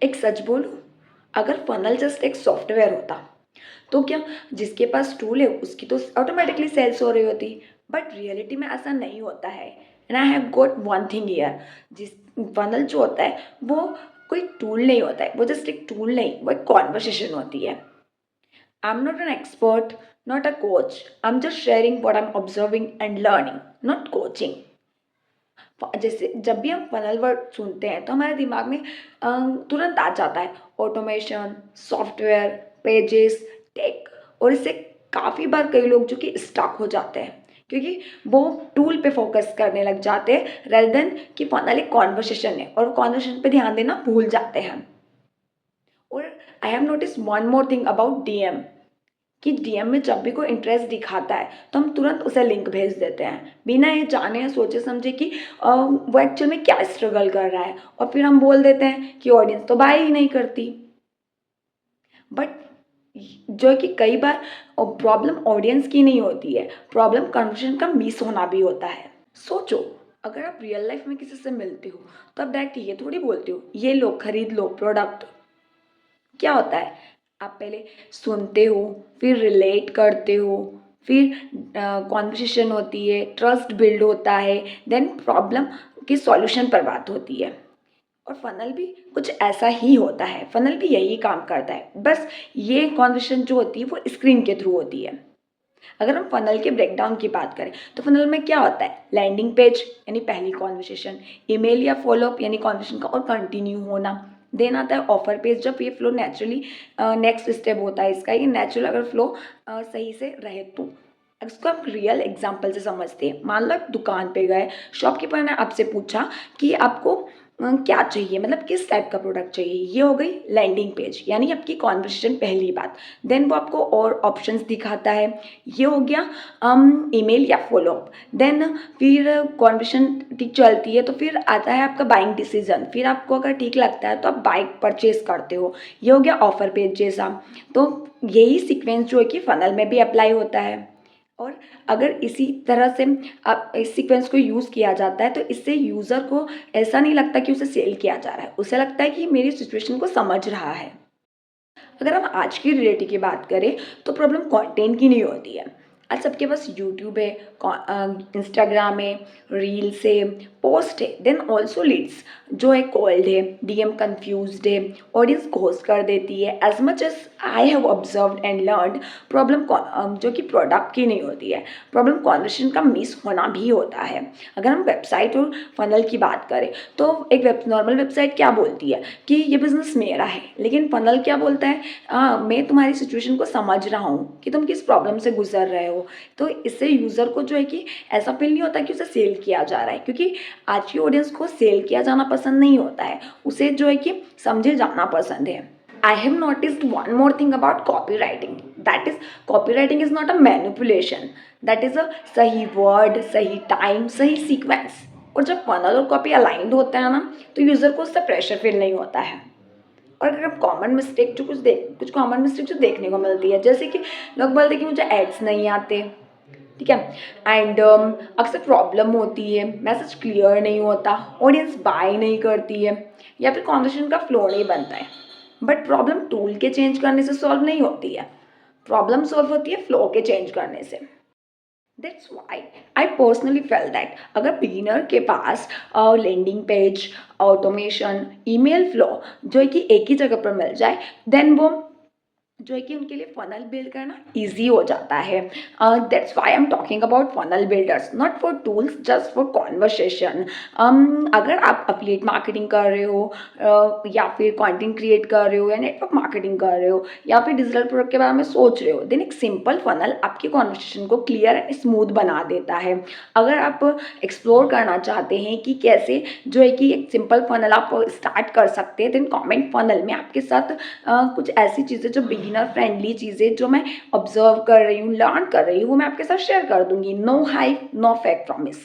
एक सच बोलूं, अगर फनल जस्ट एक सॉफ्टवेयर होता तो क्या जिसके पास टूल है उसकी तो ऑटोमेटिकली सेल्स हो रही होती। बट रियलिटी में ऐसा नहीं होता है। And I have got one thing here. जिस फनल जो होता है वो कोई टूल नहीं होता है, वो जस्ट एक टूल नहीं, वो एक कॉन्वर्सेशन होती है। I am not an expert, not a coach, I am just sharing what I am observing and learning, not coaching. जैसे जब भी हम फनल वर्ड सुनते हैं तो हमारे दिमाग में तुरंत आ जाता है ऑटोमेशन, सॉफ्टवेयर, पेजेस, टेक। और इससे काफ़ी बार कई लोग जो कि स्टक हो जाते हैं क्योंकि वो टूल पे फोकस करने लग जाते हैं रेदर देन कि फनल एक कॉन्वर्सेशन है, और कॉन्वर्सेशन पे ध्यान देना भूल जाते हैं। और I have notice one more thing about DM, कि डीएम में जब भी कोई इंटरेस्ट दिखाता है तो हम तुरंत उसे लिंक भेज देते हैं बिना ये जाने या सोचे समझे कि वो एक्चुअल में क्या स्ट्रगल कर रहा है, और फिर हम बोल देते हैं कि ऑडियंस तो बाय ही नहीं करती। बट जो है कि कई बार प्रॉब्लम ऑडियंस की नहीं होती है, प्रॉब्लम कन्वर्सेशन का मिस होना भी होता है। सोचो, अगर आप रियल लाइफ में किसी से मिलते हो तो आप डायरेक्ट ये थोड़ी बोलते हो ये लो खरीद लो प्रोडक्ट। क्या होता है, आप पहले सुनते हो, फिर रिलेट करते हो, फिर कॉन्वर्सेशन होती है, ट्रस्ट बिल्ड होता है, देन प्रॉब्लम की सॉल्यूशन पर बात होती है। और फनल भी कुछ ऐसा ही होता है, फनल भी यही काम करता है, बस ये कॉन्वर्सेशन जो होती है वो स्क्रीन के थ्रू होती है। अगर हम फनल के ब्रेकडाउन की बात करें तो फनल में क्या होता है, लैंडिंग पेज यानी पहली कॉन्वर्सेशन, ईमेल या फॉलोअप यानी कॉन्वर्सेशन का और कंटिन्यू होना, देन आता है ऑफर पेज जब ये फ्लो नेचुरली नेक्स्ट स्टेप होता है इसका, ये नेचुरल अगर फ्लो सही से रहे तो। इसको हम रियल एग्जाम्पल से समझते हैं। मान लो आप दुकान पे गए, शॉपकीपर ने आपसे पूछा कि आपको क्या चाहिए, मतलब किस टाइप का प्रोडक्ट चाहिए। ये हो गई लैंडिंग पेज यानी आपकी कॉन्वर्सेशन पहली बात। देन वो आपको और ऑप्शंस दिखाता है, ये हो गया ईमेल या फॉलोअप। देन फिर कॉन्वर्सेशन ठीक चलती है तो फिर आता है आपका बाइंग डिसीजन, फिर आपको अगर ठीक लगता है तो आप बाइक परचेज करते हो, ये हो गया ऑफर पेज जैसा। तो यही सीक्वेंस जो है कि फनल में भी अप्लाई होता है। और अगर इसी तरह से आप इस सीक्वेंस को यूज़ किया जाता है तो इससे यूज़र को ऐसा नहीं लगता कि उसे सेल किया जा रहा है, उसे लगता है कि मेरी सिचुएशन को समझ रहा है। अगर हम आज की रियलिटी की बात करें तो प्रॉब्लम कंटेंट की नहीं होती है। आज सबके पास यूट्यूब है, इंस्टाग्राम है, रील्स है, पोस्ट है, देन ऑल्सो लीड्स जो है कॉल्ड है, डीएम कंफ्यूज्ड है, ऑडियंस घोस्ट कर देती है। As much as I have observed and learned, problem जो कि प्रोडक्ट की नहीं होती है, प्रॉब्लम कॉन्वर्सेशन का मिस होना भी होता है। अगर हम वेबसाइट और फनल की बात करें तो एक नॉर्मल वेबसाइट क्या बोलती है कि ये बिज़नेस मेरा है, लेकिन फनल क्या बोलता है, मैं तुम्हारी सिचुएशन को समझ रहा हूँ कि तुम किस प्रॉब्लम से गुजर रहे हो। तो इससे यूज़र को जो है कि ऐसा फील नहीं होता कि उसे सेल किया जा रहा है, क्योंकि आज की ऑडियंस को सेल किया जाना पसंद नहीं होता है, उसे जो है कि समझे जाना पसंद है। I have noticed one more thing about copywriting. That is, copywriting is not a manipulation. That is a सही word, सही time, सही sequence. और जब फनल और कॉपी अलाइंड होता है ना तो यूज़र को उससे प्रेशर फील नहीं होता है। और अगर हम कॉमन मिस्टेक जो कुछ कॉमन मिस्टेक जो देखने को मिलती है, जैसे कि लोग बोलते हैं कि मुझे एड्स नहीं आते, ठीक है, एंड अक्सर प्रॉब्लम होती है, मैसेज क्लियर नहीं होता, ऑडियंस बाय नहीं करती है, या फिर कॉन्वर्सेशन का फ्लो नहीं बनता है। बट प्रॉब्लम टूल के चेंज करने से सॉल्व नहीं होती है, प्रॉब्लम सॉल्व होती है फ्लो के चेंज करने से। That's why I personally feel that अगर बिगिनर के पास landing page, automation, email flow जो है कि एक ही जगह पर मिल जाए, देन वो जो है कि उनके लिए फनल बिल्ड करना इजी हो जाता है। That's why I am talking about funnel builders, not for tools, just for conversation. अगर आप अफिलिएट मार्केटिंग कर रहे हो, या फिर कंटेंट क्रिएट कर रहे हो, या नेटवर्क मार्केटिंग कर रहे हो, या फिर डिजिटल प्रोडक्ट के बारे में सोच रहे हो, देन एक सिंपल फनल आपकी कॉन्वर्सेशन को क्लियर एंड स्मूथ बना देता है। अगर आप एक्सप्लोर करना चाहते हैं कि कैसे जो है कि एक सिंपल फनल आप स्टार्ट कर सकते हैं, देन कमेंट फनल में आपके साथ कुछ ऐसी चीज़ें जो बिगिनर फ्रेंडली चीज़ें जो मैं ऑब्जर्व कर रही हूँ, लर्न कर रही हूँ, वो मैं आपके साथ शेयर कर दूंगी। No hype, no fake promise.